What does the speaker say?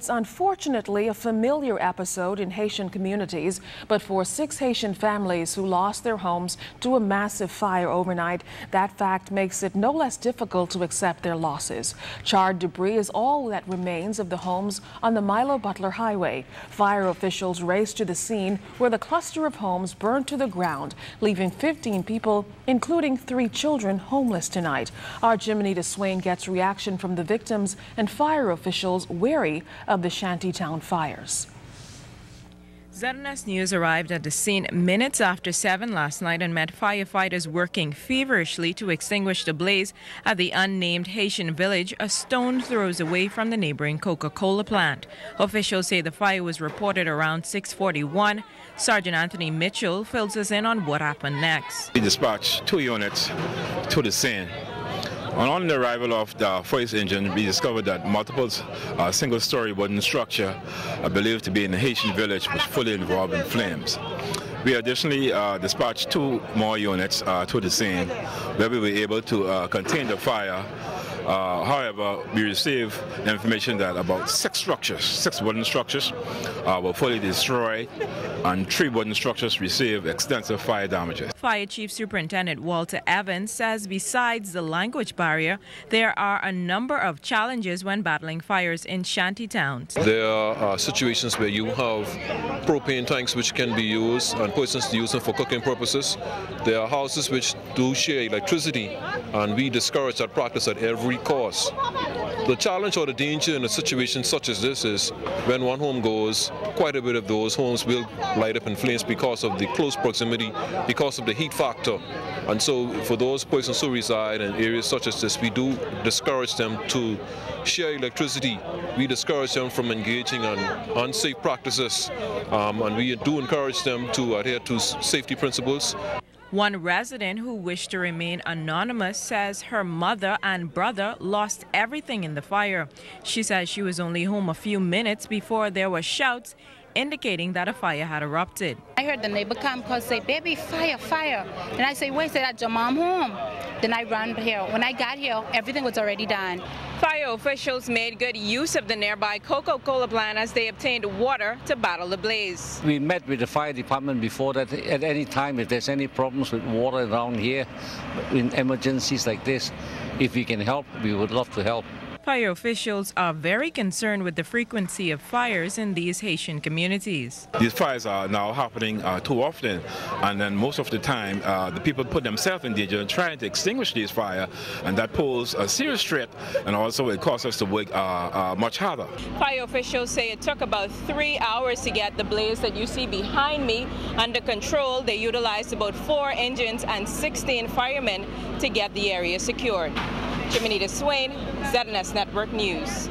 It's unfortunately a familiar episode in Haitian communities, but for 6 Haitian families who lost their homes to a massive fire overnight, that fact makes it no less difficult to accept their losses. Charred debris is all that remains of the homes on the Milo Butler Highway. Fire officials raced to the scene where the cluster of homes burned to the ground, leaving 15 people, including 3 children, homeless tonight. Our Jimenita Swain gets reaction from the victims and fire officials wary of the shantytown fires. ZNS News arrived at the scene minutes after 7 last night and met firefighters working feverishly to extinguish the blaze at the unnamed Haitian village a stone throws away from the neighboring Coca-Cola plant. Officials say the fire was reported around 6:41. Sergeant Anthony Mitchell fills us in on what happened next. We dispatched 2 units to the scene. On the arrival of the first engine, we discovered that multiple single-story wooden structure believed to be in the Haitian village was fully involved in flames. We additionally dispatched 2 more units to the scene where we were able to contain the fire. However, we received information that about 6 wooden structures were fully destroyed, and 3 wooden structures received extensive fire damages. Fire Chief Superintendent Walter Evans says besides the language barrier, there are a number of challenges when battling fires in shanty towns. There are situations where you have propane tanks which can be used and persons use them for cooking purposes. There are houses which do share electricity, and we discourage that practice at every cost. The challenge or the danger in a situation such as this is when one home goes, quite a bit of those homes will light up in flames because of the close proximity, because of the heat factor. And so for those persons who reside in areas such as this, we do discourage them to share electricity. We discourage them from engaging in unsafe practices, and we do encourage them to adhere to safety principles. One resident who wished to remain anonymous says her mother and brother lost everything in the fire. She says she was only home a few minutes before there were shouts indicating that a fire had erupted. I heard the neighbor come cause say, "Baby, fire, fire." And I say, "Wait, said your mom home?" Then I ran here. When I got here, everything was already done. Fire officials made good use of the nearby Coca-Cola plant as they obtained water to battle the blaze. We met with the fire department before that. At any time, if there's any problems with water around here, in emergencies like this, if we can help, we would love to help. Fire officials are very concerned with the frequency of fires in these Haitian communities. These fires are now happening too often, and then most of the time the people put themselves in danger trying to extinguish these fires, and that poses a serious threat, and also it causes us to work much harder. Fire officials say it took about 3 hours to get the blaze that you see behind me under control. They utilized about 4 engines and 16 firemen to get the area secured. Jimenita Swain, ZNS Network News.